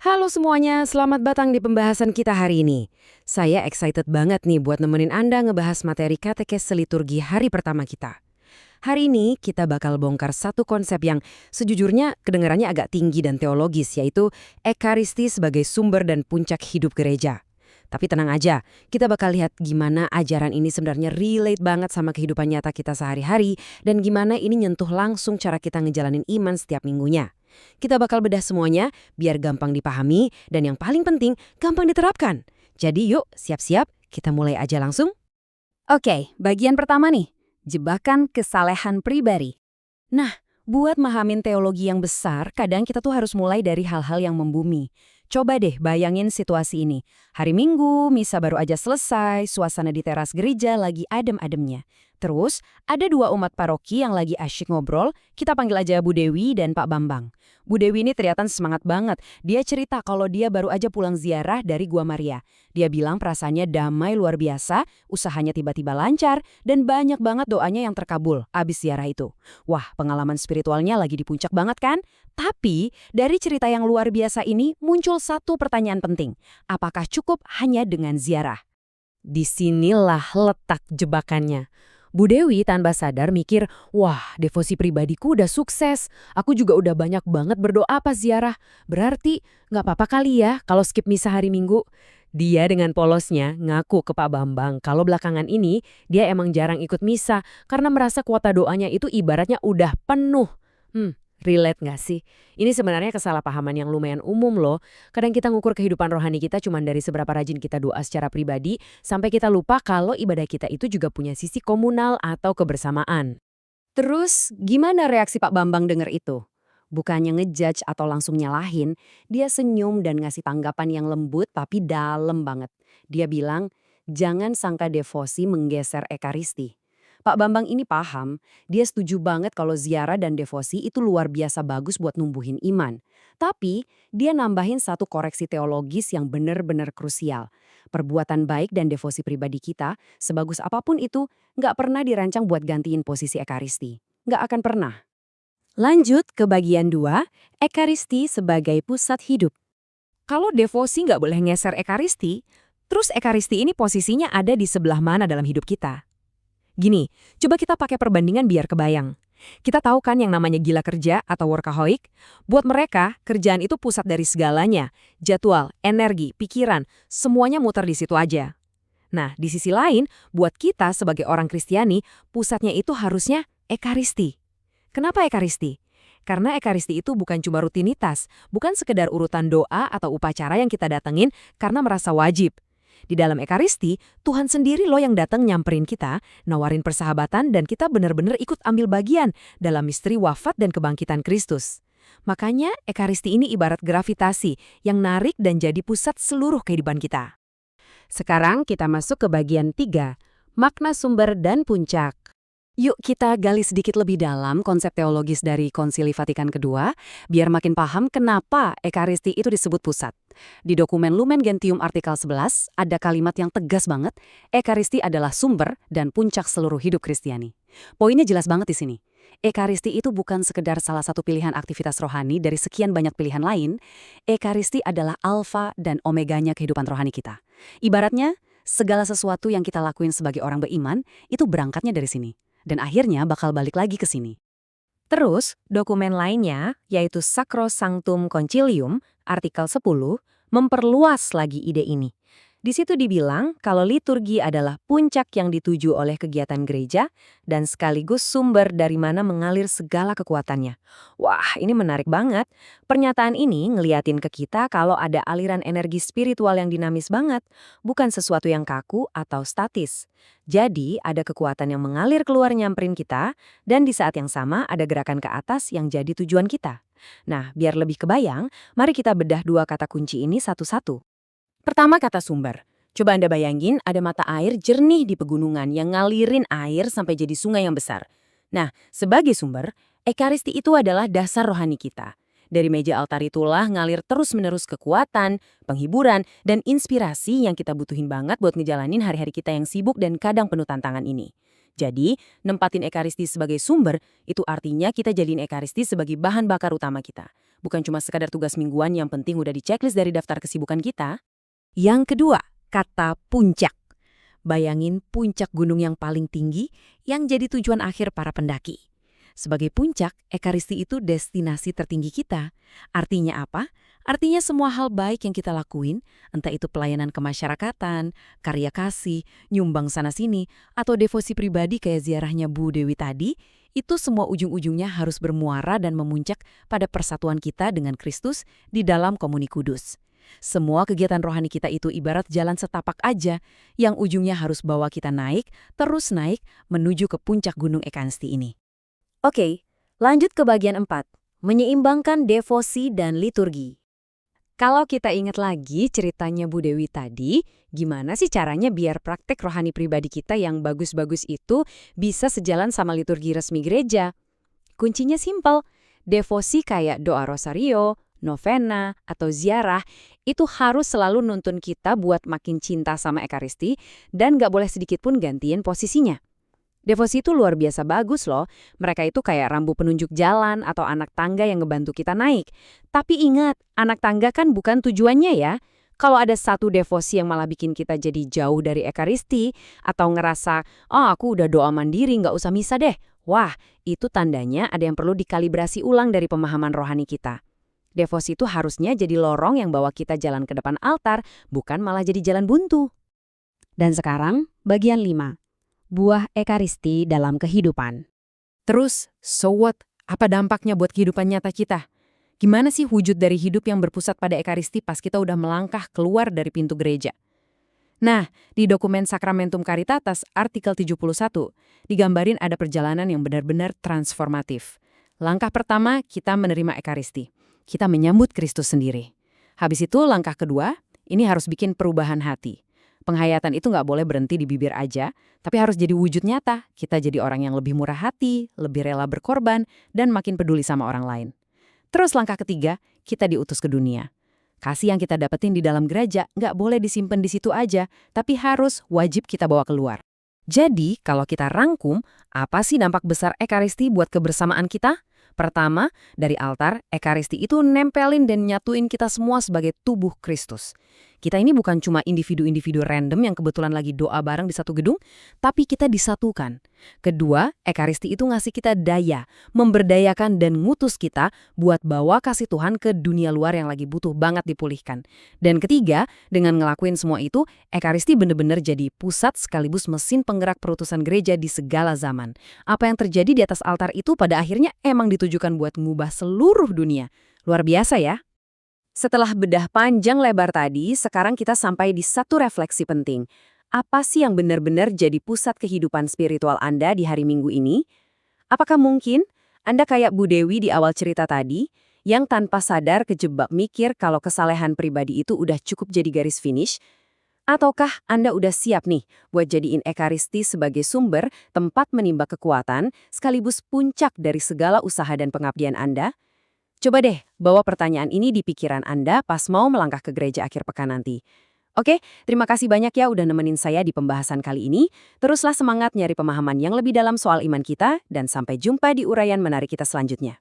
Halo semuanya, selamat datang di pembahasan kita hari ini. Saya excited banget nih buat nemenin Anda ngebahas materi katekes liturgi hari pertama kita. Hari ini kita bakal bongkar satu konsep yang sejujurnya kedengarannya agak tinggi dan teologis, yaitu Ekaristi sebagai sumber dan puncak hidup gereja. Tapi tenang aja, kita bakal lihat gimana ajaran ini sebenarnya relate banget sama kehidupan nyata kita sehari-hari dan gimana ini nyentuh langsung cara kita ngejalanin iman setiap minggunya. Kita bakal bedah semuanya biar gampang dipahami dan yang paling penting gampang diterapkan. Jadi yuk siap-siap kita mulai aja langsung. Oke, bagian pertama nih, jebakan kesalehan pribadi. Nah, buat mahamin teologi yang besar, kadang kita tuh harus mulai dari hal-hal yang membumi. Coba deh bayangin situasi ini. Hari Minggu, misa baru aja selesai, suasana di teras gereja lagi adem-ademnya. Terus, ada dua umat paroki yang lagi asyik ngobrol, kita panggil aja Bu Dewi dan Pak Bambang. Bu Dewi ini ternyata semangat banget. Dia cerita kalau dia baru aja pulang ziarah dari Gua Maria. Dia bilang perasaannya damai luar biasa, usahanya tiba-tiba lancar, dan banyak banget doanya yang terkabul abis ziarah itu. Wah, pengalaman spiritualnya lagi di puncak banget kan? Tapi, dari cerita yang luar biasa ini muncul satu pertanyaan penting. Apakah cukup hanya dengan ziarah? Disinilah letak jebakannya. Bu Dewi tanpa sadar mikir, wah devosi pribadiku udah sukses, aku juga udah banyak banget berdoa pas ziarah, berarti nggak apa-apa kali ya kalau skip misa hari Minggu. Dia dengan polosnya ngaku ke Pak Bambang kalau belakangan ini dia emang jarang ikut misa karena merasa kuota doanya itu ibaratnya udah penuh. Relate nggak sih? Ini sebenarnya kesalahpahaman yang lumayan umum loh. Kadang kita ngukur kehidupan rohani kita cuma dari seberapa rajin kita doa secara pribadi, sampai kita lupa kalau ibadah kita itu juga punya sisi komunal atau kebersamaan. Terus, gimana reaksi Pak Bambang dengar itu? Bukannya ngejudge atau langsung nyalahin, dia senyum dan ngasih tanggapan yang lembut tapi dalam banget. Dia bilang, jangan sangka devosi menggeser ekaristi. Pak Bambang ini paham, dia setuju banget kalau ziarah dan devosi itu luar biasa bagus buat numbuhin iman. Tapi, dia nambahin satu koreksi teologis yang benar-benar krusial. Perbuatan baik dan devosi pribadi kita, sebagus apapun itu, nggak pernah dirancang buat gantiin posisi ekaristi. Nggak akan pernah. Lanjut ke bagian 2, ekaristi sebagai pusat hidup. Kalau devosi nggak boleh ngeser ekaristi, terus ekaristi ini posisinya ada di sebelah mana dalam hidup kita? Gini, coba kita pakai perbandingan biar kebayang. Kita tahu kan yang namanya gila kerja atau workaholic? Buat mereka, kerjaan itu pusat dari segalanya. Jadwal, energi, pikiran, semuanya muter di situ aja. Nah, di sisi lain, buat kita sebagai orang Kristiani, pusatnya itu harusnya ekaristi. Kenapa ekaristi? Karena ekaristi itu bukan cuma rutinitas, bukan sekedar urutan doa atau upacara yang kita datengin karena merasa wajib. Di dalam ekaristi, Tuhan sendiri loh yang datang nyamperin kita, nawarin persahabatan dan kita benar-benar ikut ambil bagian dalam misteri wafat dan kebangkitan Kristus. Makanya ekaristi ini ibarat gravitasi yang narik dan jadi pusat seluruh kehidupan kita. Sekarang kita masuk ke bagian 3, makna sumber dan puncak. Yuk kita gali sedikit lebih dalam konsep teologis dari Konsili Vatikan II, biar makin paham kenapa ekaristi itu disebut pusat. Di dokumen Lumen Gentium artikel 11, ada kalimat yang tegas banget, ekaristi adalah sumber dan puncak seluruh hidup Kristiani. Poinnya jelas banget di sini. Ekaristi itu bukan sekedar salah satu pilihan aktivitas rohani dari sekian banyak pilihan lain, ekaristi adalah alfa dan omeganya kehidupan rohani kita. Ibaratnya, segala sesuatu yang kita lakuin sebagai orang beriman, itu berangkatnya dari sini. Dan akhirnya bakal balik lagi ke sini. Terus, dokumen lainnya, yaitu Sacrosanctum Concilium, artikel 10, memperluas lagi ide ini. Di situ dibilang kalau liturgi adalah puncak yang dituju oleh kegiatan gereja dan sekaligus sumber dari mana mengalir segala kekuatannya. Wah, ini menarik banget. Pernyataan ini ngeliatin ke kita kalau ada aliran energi spiritual yang dinamis banget, bukan sesuatu yang kaku atau statis. Jadi, ada kekuatan yang mengalir keluar nyamperin kita, dan di saat yang sama ada gerakan ke atas yang jadi tujuan kita. Nah, biar lebih kebayang, mari kita bedah dua kata kunci ini satu-satu. Pertama kata sumber. Coba Anda bayangin ada mata air jernih di pegunungan yang ngalirin air sampai jadi sungai yang besar. Nah, sebagai sumber, ekaristi itu adalah dasar rohani kita. Dari meja altar itulah ngalir terus-menerus kekuatan, penghiburan, dan inspirasi yang kita butuhin banget buat ngejalanin hari-hari kita yang sibuk dan kadang penuh tantangan ini. Jadi, nempatin ekaristi sebagai sumber, itu artinya kita jadiin ekaristi sebagai bahan bakar utama kita. bukan cuma sekadar tugas mingguan yang penting udah di checklist dari daftar kesibukan kita. Yang kedua, kata puncak. Bayangin puncak gunung yang paling tinggi yang jadi tujuan akhir para pendaki. Sebagai puncak, Ekaristi itu destinasi tertinggi kita. Artinya apa? Artinya semua hal baik yang kita lakuin, entah itu pelayanan kemasyarakatan, karya kasih, nyumbang sana-sini, atau devosi pribadi kayak ziarahnya Bu Dewi tadi, itu semua ujung-ujungnya harus bermuara dan memuncak pada persatuan kita dengan Kristus di dalam komuni kudus. Semua kegiatan rohani kita itu ibarat jalan setapak aja, yang ujungnya harus bawa kita naik, terus naik, menuju ke puncak gunung Ekaristi ini. Oke, lanjut ke bagian 4, menyeimbangkan devosi dan liturgi. Kalau kita ingat lagi ceritanya Bu Dewi tadi, gimana sih caranya biar praktek rohani pribadi kita yang bagus-bagus itu bisa sejalan sama liturgi resmi gereja? Kuncinya simpel, devosi kayak doa rosario, novena, atau ziarah itu harus selalu nuntun kita buat makin cinta sama Ekaristi dan nggak boleh sedikit pun gantiin posisinya. Devosi itu luar biasa bagus loh, mereka itu kayak rambu penunjuk jalan atau anak tangga yang ngebantu kita naik. Tapi ingat, anak tangga kan bukan tujuannya ya. Kalau ada satu devosi yang malah bikin kita jadi jauh dari Ekaristi, atau ngerasa, oh aku udah doa mandiri nggak usah misa deh. Wah, itu tandanya ada yang perlu dikalibrasi ulang dari pemahaman rohani kita. Devosi itu harusnya jadi lorong yang bawa kita jalan ke depan altar, bukan malah jadi jalan buntu. Dan sekarang, bagian 5. Buah Ekaristi dalam kehidupan. Terus, so what? Apa dampaknya buat kehidupan nyata kita? Gimana sih wujud dari hidup yang berpusat pada Ekaristi pas kita udah melangkah keluar dari pintu gereja? Nah, di dokumen Sacramentum Caritatis artikel 71, digambarin ada perjalanan yang benar-benar transformatif. Langkah pertama, kita menerima Ekaristi. Kita menyambut Kristus sendiri. Habis itu langkah kedua, ini harus bikin perubahan hati. Penghayatan itu nggak boleh berhenti di bibir aja, tapi harus jadi wujud nyata. Kita jadi orang yang lebih murah hati, lebih rela berkorban, dan makin peduli sama orang lain. Terus langkah ketiga, kita diutus ke dunia. Kasih yang kita dapetin di dalam gereja nggak boleh disimpan di situ aja, tapi harus wajib kita bawa keluar. Jadi, kalau kita rangkum, apa sih dampak besar Ekaristi buat kebersamaan kita? Pertama, dari altar, Ekaristi itu nempelin dan nyatuin kita semua sebagai tubuh Kristus. Kita ini bukan cuma individu-individu random yang kebetulan lagi doa bareng di satu gedung, tapi kita disatukan. Kedua, Ekaristi itu ngasih kita daya, memberdayakan dan ngutus kita buat bawa kasih Tuhan ke dunia luar yang lagi butuh banget dipulihkan. Dan ketiga, dengan ngelakuin semua itu, Ekaristi bener-bener jadi pusat sekaligus mesin penggerak perutusan gereja di segala zaman. Apa yang terjadi di atas altar itu pada akhirnya emang ditujukan buat mengubah seluruh dunia. Luar biasa ya? Setelah bedah panjang lebar tadi, sekarang kita sampai di satu refleksi penting. Apa sih yang benar-benar jadi pusat kehidupan spiritual Anda di hari Minggu ini? Apakah mungkin Anda kayak Bu Dewi di awal cerita tadi, yang tanpa sadar kejebak mikir kalau kesalehan pribadi itu udah cukup jadi garis finish? Ataukah Anda udah siap nih buat jadiin Ekaristi sebagai sumber, tempat menimba kekuatan, sekaligus puncak dari segala usaha dan pengabdian Anda? Coba deh, bawa pertanyaan ini di pikiran Anda pas mau melangkah ke gereja akhir pekan nanti. Oke, terima kasih banyak ya udah nemenin saya di pembahasan kali ini. Teruslah semangat nyari pemahaman yang lebih dalam soal iman kita, dan sampai jumpa di uraian menarik kita selanjutnya.